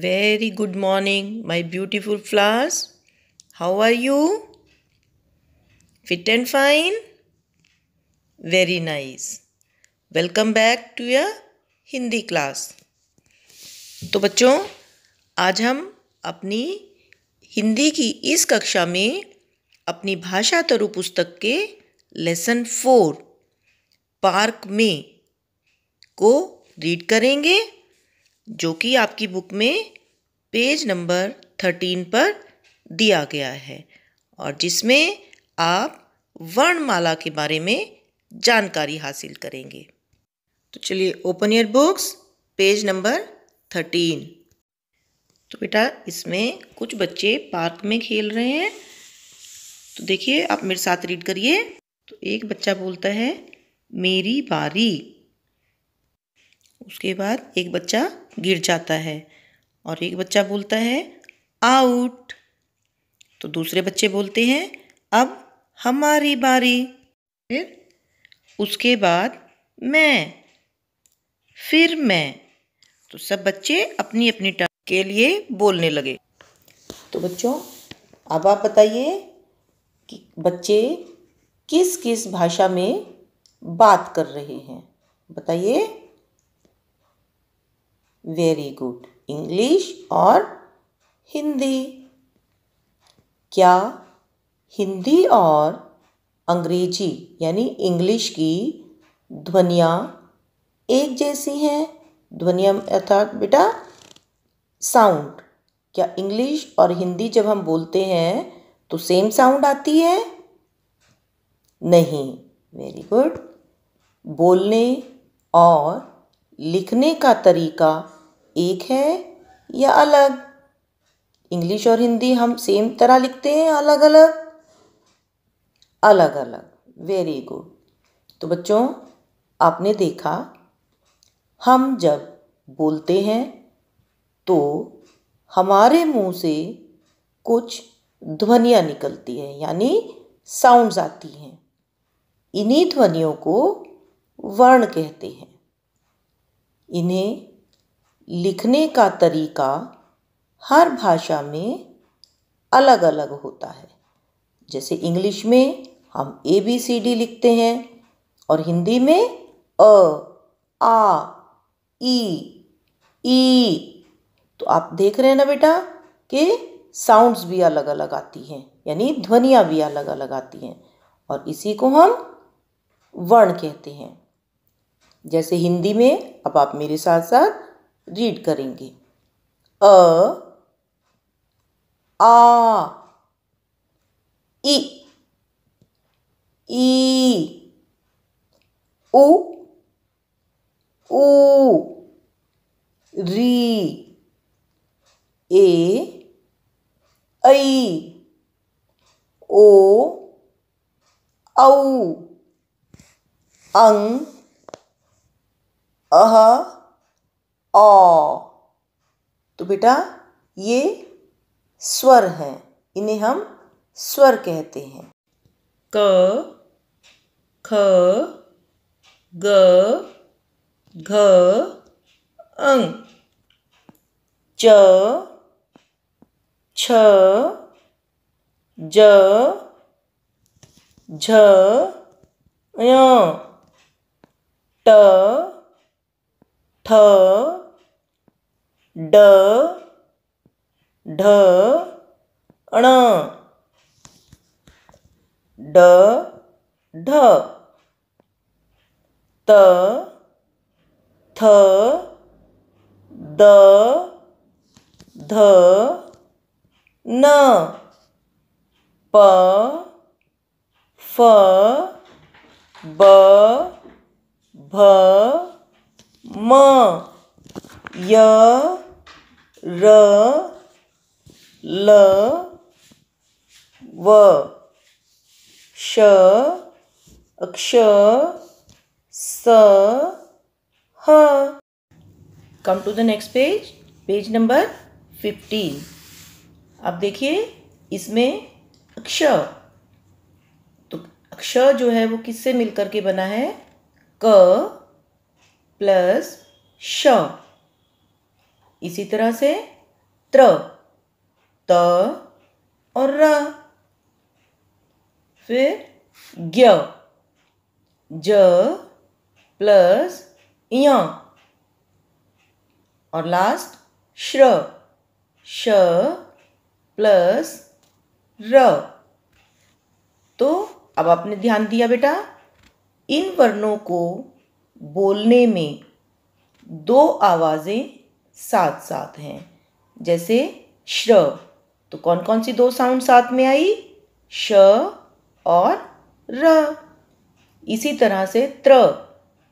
Very good morning, my beautiful flowers. How are you? Fit and fine? Very nice. Welcome back to your Hindi class. तो बच्चों, आज हम अपनी हिंदी की इस कक्षा में अपनी भाषा तरु पुस्तक के लेसन 4 पार्क में को रीड करेंगे, जो कि आपकी बुक में पेज नंबर 13 पर दिया गया है और जिसमें आप वर्णमाला के बारे में जानकारी हासिल करेंगे। तो चलिए, open your books, page number 13। तो बेटा, इसमें कुछ बच्चे पार्क में खेल रहे हैं। तो देखिए, आप मेरे साथ रीड करिए। तो एक बच्चा बोलता है मेरी बारी। उसके बाद एक बच्चा गिर जाता है और एक बच्चा बोलता है आउट। तो दूसरे बच्चे बोलते हैं अब हमारी बारी। फिर उसके बाद मैं, फिर मैं। तो सब बच्चे अपनी अपनी टर्न के लिए बोलने लगे। तो बच्चों, अब आप बताइए कि बच्चे किस किस भाषा में बात कर रहे हैं। बताइए। वेरी गुड, इंग्लिश और हिंदी। क्या हिंदी और अंग्रेजी यानी इंग्लिश की ध्वनियाँ एक जैसी हैं? ध्वनियाँ अर्थात बेटा साउंड। क्या इंग्लिश और हिंदी जब हम बोलते हैं तो सेम साउंड आती है? नहीं। Very good. बोलने और लिखने का तरीका एक है या अलग? इंग्लिश और हिंदी हम सेम तरह लिखते हैं, अलग अलग? अलग अलग। Very good. तो बच्चों, आपने देखा, हम जब बोलते हैं तो हमारे मुंह से कुछ ध्वनियाँ निकलती हैं, यानी साउंड्स आती हैं। इन्हीं ध्वनियों को वर्ण कहते हैं। इन्हें लिखने का तरीका हर भाषा में अलग अलग होता है। जैसे इंग्लिश में हम ABCD लिखते हैं और हिंदी में अ, आ, ई। तो आप देख रहे हैं ना बेटा कि साउंड्स भी अलग अलग आती हैं, यानी ध्वनियाँ भी अलग अलग आती हैं और इसी को हम वर्ण कहते हैं। जैसे हिंदी में अब आप मेरे साथ साथ रीड करेंगे। अ, आ, ई, उ, री, ए, ऐ, ओ, औ, अं, अह, औ। तो बेटा, ये स्वर हैं, इन्हें हम स्वर कहते हैं। क, ख, ग, घ, अं, च, छ, ज, झ, ञ, ट, ठ, ड, ढ, ण, ड, ढ, त, थ, द, ध, न, प, फ, ब, भ, म, य, र, ल, व, श, अक्ष, स, ह। Come to the next page, page number 15। अब देखिए, इसमें अक्षर, तो अक्षर जो है वो किससे मिलकर के बना है? क प्लस श। इसी तरह से त्र, त और र। फिर ज्ञ, ज प्लस य। और लास्ट श्र, श प्लस र। तो अब आपने ध्यान दिया बेटा, इन वर्णों को बोलने में दो आवाज़ें साथ साथ हैं। जैसे श्र, तो कौन कौन सी दो साउंड साथ में आई? श और र। इसी तरह से त्र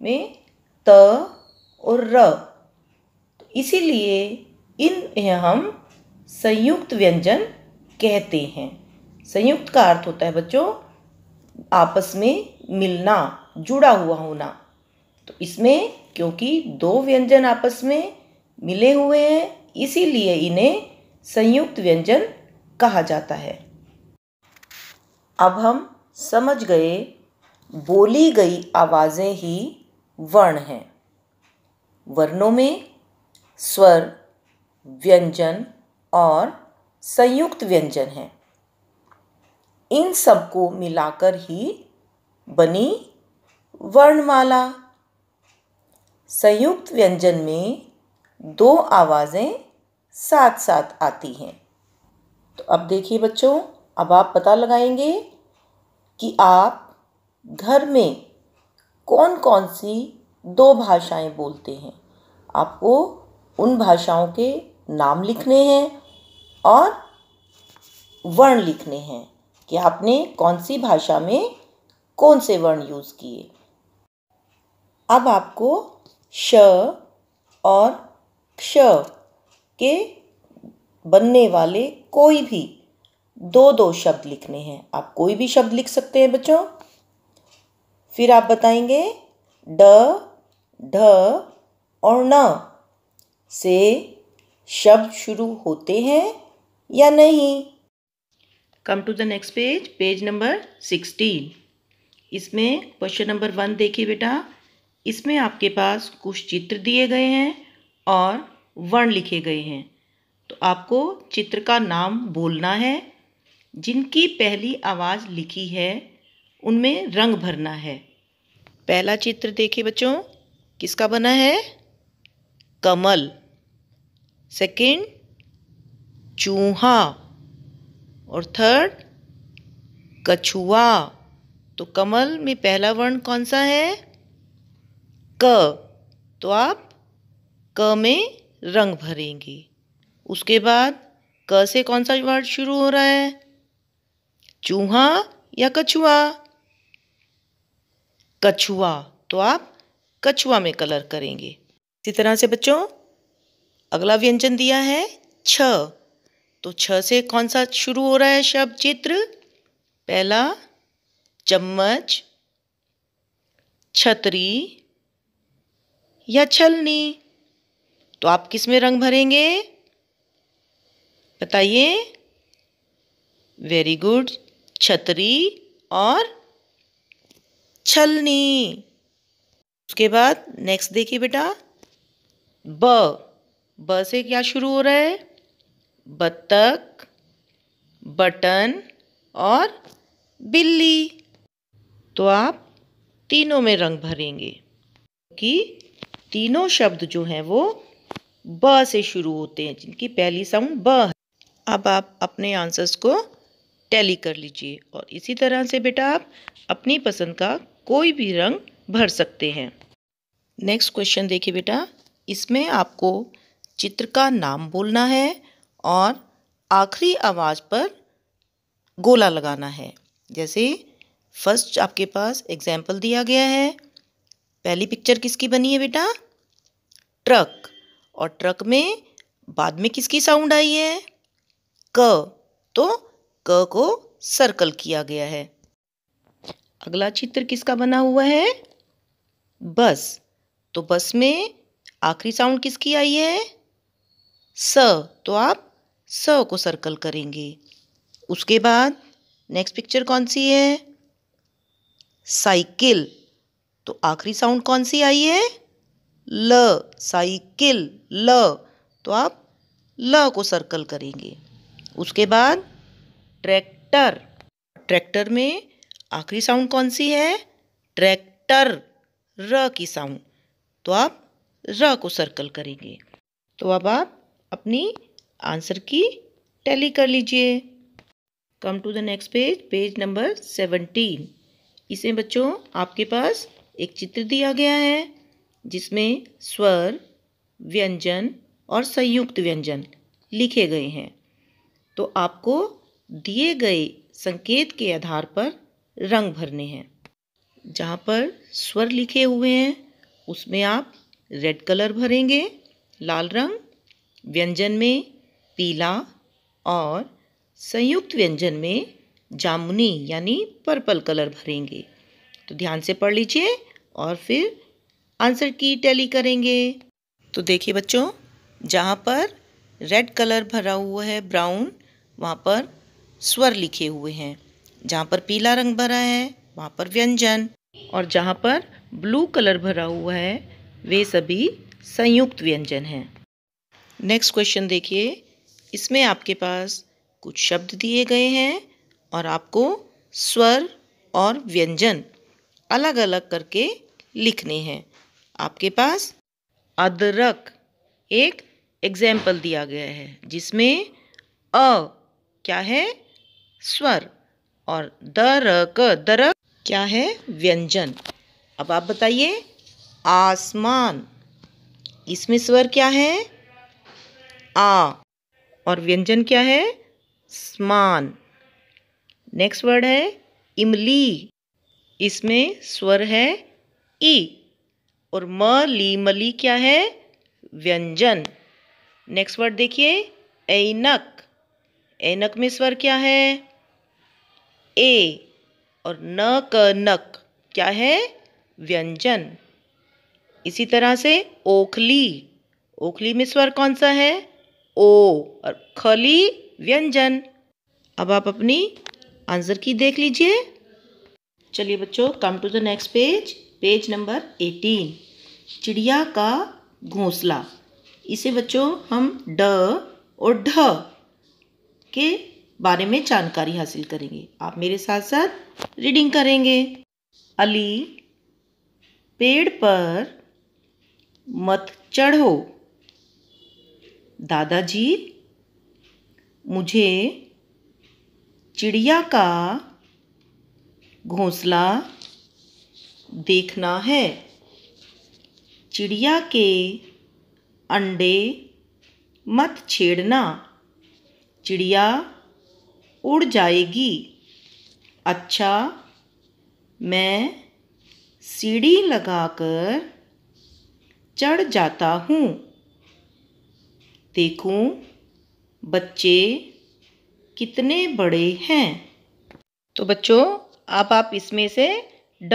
में त और र। तो इसीलिए इन्हें हम संयुक्त व्यंजन कहते हैं। संयुक्त का अर्थ होता है बच्चों आपस में मिलना, जुड़ा हुआ होना। तो इसमें क्योंकि दो व्यंजन आपस में मिले हुए हैं, इसीलिए इन्हें संयुक्त व्यंजन कहा जाता है। अब हम समझ गए बोली गई आवाज़ें ही वर्ण हैं। वर्णों में स्वर, व्यंजन और संयुक्त व्यंजन हैं। इन सबको मिलाकर ही बनी वर्णमाला। संयुक्त व्यंजन में दो आवाज़ें साथ साथ आती हैं। तो अब देखिए बच्चों, अब आप पता लगाएंगे कि आप घर में कौन कौन सी दो भाषाएं बोलते हैं। आपको उन भाषाओं के नाम लिखने हैं और वर्ण लिखने हैं कि आपने कौन सी भाषा में कौन से वर्ण यूज़ किए। अब आपको श और क्ष के बनने वाले कोई भी दो दो शब्द लिखने हैं। आप कोई भी शब्द लिख सकते हैं बच्चों। फिर आप बताएंगे ड, ढ और न से शब्द शुरू होते हैं या नहीं। Come to the next page, page number 16। इसमें क्वेश्चन नंबर 1 देखिए बेटा। इसमें आपके पास कुछ चित्र दिए गए हैं और वर्ण लिखे गए हैं। तो आपको चित्र का नाम बोलना है। जिनकी पहली आवाज़ लिखी है उनमें रंग भरना है। पहला चित्र देखिए बच्चों, किसका बना है? कमल। सेकंड चूहा और थर्ड कछुआ। तो कमल में पहला वर्ण कौन सा है? क। तो आप क में रंग भरेंगे। उसके बाद क से कौन सा वर्ड शुरू हो रहा है? चूहा या कछुआ? कछुआ। तो आप कछुआ में कलर करेंगे। इसी तरह से बच्चों अगला व्यंजन दिया है छ। तो छ से कौन सा शुरू हो रहा है शब्द चित्र? पहला चम्मच, छतरी या छलनी। तो आप किस में रंग भरेंगे? बताइए। वेरी गुड, छतरी और छलनी। उसके बाद नेक्स्ट देखिए बेटा, ब से क्या शुरू हो रहा है? बत्तख, बटन और बिल्ली। तो आप तीनों में रंग भरेंगे कि तीनों शब्द जो हैं वो ब से शुरू होते हैं, जिनकी पहली साउंड ब है। अब आप अपने आंसर्स को टैली कर लीजिए और इसी तरह से बेटा आप अपनी पसंद का कोई भी रंग भर सकते हैं। नेक्स्ट क्वेश्चन देखिए बेटा। इसमें आपको चित्र का नाम बोलना है और आखिरी आवाज़ पर गोला लगाना है। जैसे फर्स्ट आपके पास एग्जाम्पल दिया गया है। पहली पिक्चर किसकी बनी है बेटा? ट्रक। और ट्रक में बाद में किसकी साउंड आई है? क। तो क को सर्कल किया गया है। अगला चित्र किसका बना हुआ है? बस। तो बस में आखिरी साउंड किसकी आई है? स। तो आप स को सर्कल करेंगे। उसके बाद नेक्स्ट पिक्चर कौन सी है? साइकिल। तो आखिरी साउंड कौन सी आई है? ल। साइकिल, ल। तो आप ल को सर्कल करेंगे। उसके बाद ट्रैक्टर, ट्रैक्टर में आखिरी साउंड कौन सी है? ट्रैक्टर, र की साउंड, तो आप र को सर्कल करेंगे। तो अब आप अपनी आंसर की टैली कर लीजिए। Come to the next page, page number 17। इसमें बच्चों आपके पास एक चित्र दिया गया है जिसमें स्वर, व्यंजन और संयुक्त व्यंजन लिखे गए हैं। तो आपको दिए गए संकेत के आधार पर रंग भरने हैं। जहाँ पर स्वर लिखे हुए हैं उसमें आप रेड कलर भरेंगे, लाल रंग। व्यंजन में पीला और संयुक्त व्यंजन में जामुनी यानी पर्पल कलर भरेंगे। तो ध्यान से पढ़ लीजिए और फिर आंसर की टैली करेंगे। तो देखिए बच्चों, जहाँ पर रेड कलर भरा हुआ है ब्राउन, वहाँ पर स्वर लिखे हुए हैं। जहाँ पर पीला रंग भरा है वहाँ पर व्यंजन, और जहाँ पर ब्लू कलर भरा हुआ है वे सभी संयुक्त व्यंजन हैं। नेक्स्ट क्वेश्चन देखिए। इसमें आपके पास कुछ शब्द दिए गए हैं और आपको स्वर और व्यंजन अलग अलग करके लिखने हैं। आपके पास अदरक एक एग्जाम्पल दिया गया है जिसमें अ क्या है? स्वर, और दरक क्या है? व्यंजन। अब आप बताइए, आसमान, इसमें स्वर क्या है? आ, और व्यंजन क्या है? स्मान। नेक्स्ट वर्ड है इमली, इसमें स्वर है ई, और मली क्या है? व्यंजन। नेक्स्ट वर्ड देखिए, ऐनक, ऐनक में स्वर क्या है? ए, और नक क्या है? व्यंजन। इसी तरह से ओखली, ओखली में स्वर कौन सा है? ओ, और खली व्यंजन। अब आप अपनी आंसर की देख लीजिए। चलिए बच्चों, come to the next page, page number 18। चिड़िया का घोंसला। इसे बच्चों हम ड और ढ के बारे में जानकारी हासिल करेंगे। आप मेरे साथ साथ रीडिंग करेंगे। अली, पेड़ पर मत चढ़ो। दादाजी, मुझे चिड़िया का घोंसला देखना है। चिड़िया के अंडे मत छेड़ना, चिड़िया उड़ जाएगी। अच्छा, मैं सीढ़ी लगाकर चढ़ जाता हूँ। देखूं बच्चे कितने बड़े हैं। तो बच्चों, अब आप इसमें से ड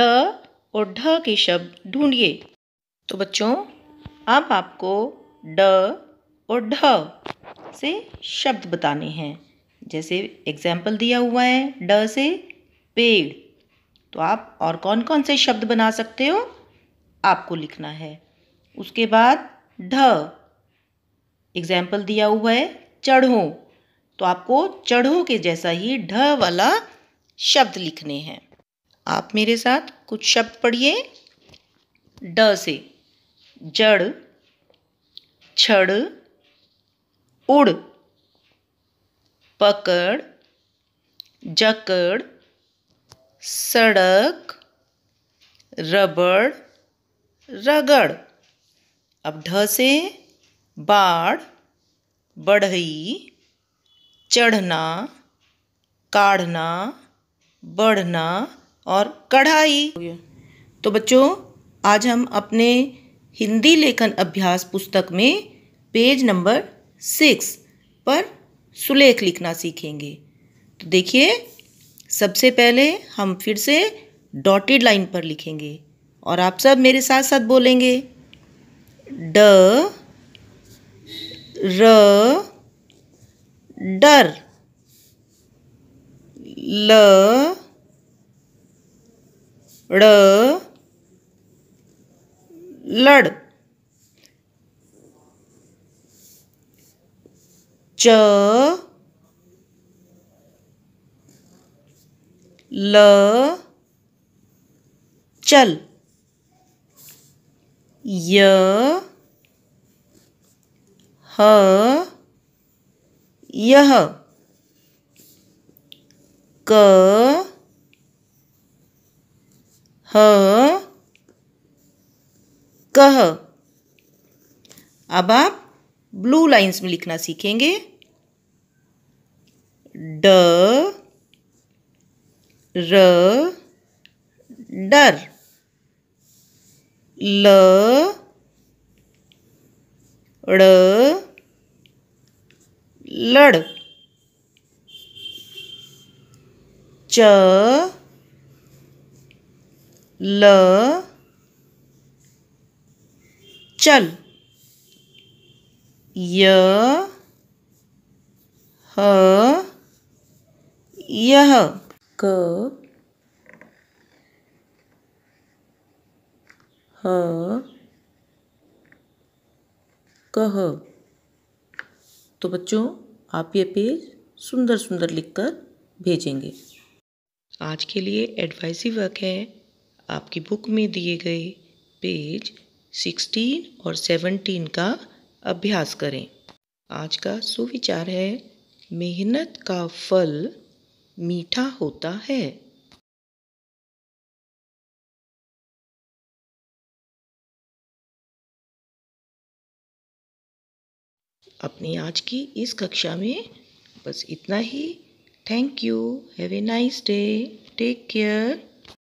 और ढ के शब्द ढूंढिए। तो बच्चों, अब आपको ड और ढ से शब्द बताने हैं। जैसे एग्जाम्पल दिया हुआ है ड से पेड़, तो आप और कौन कौन से शब्द बना सकते हो आपको लिखना है। उसके बाद ढ, एग्जाम्पल दिया हुआ है चढ़ो, तो आपको चढ़ो के जैसा ही ढ वाला शब्द लिखने हैं। आप मेरे साथ कुछ शब्द पढ़िए। ड से जड़, छड़, उड़, पकड़, जकड़, सड़क, रबड़, रगड़। अब ढ से बाढ़, बढ़ई, चढ़ना, काढ़ना, बढ़ना और कढ़ाई। तो बच्चों, आज हम अपने हिंदी लेखन अभ्यास पुस्तक में पेज नंबर 6 पर सुलेख लिखना सीखेंगे। तो देखिए, सबसे पहले हम फिर से डॉटेड लाइन पर लिखेंगे और आप सब मेरे साथ साथ बोलेंगे। ड, र, डर, ल, ड़, लड़, च ल चल, य ह यह, क ह कह। अब आप ब्लू लाइंस में लिखना सीखेंगे। ड र डर, ल ड़ लड़, च ल चल, य ह यह, क ह कह। तो बच्चों, आप ये पेज सुंदर सुंदर लिखकर भेजेंगे। आज के लिए एडवाइसी वर्क है, आपकी बुक में दिए गए पेज 16 और 17 का अभ्यास करें। आज का सुविचार है, मेहनत का फल मीठा होता है। अपनी आज की इस कक्षा में बस इतना ही। Thank you. Have a nice day. Take care.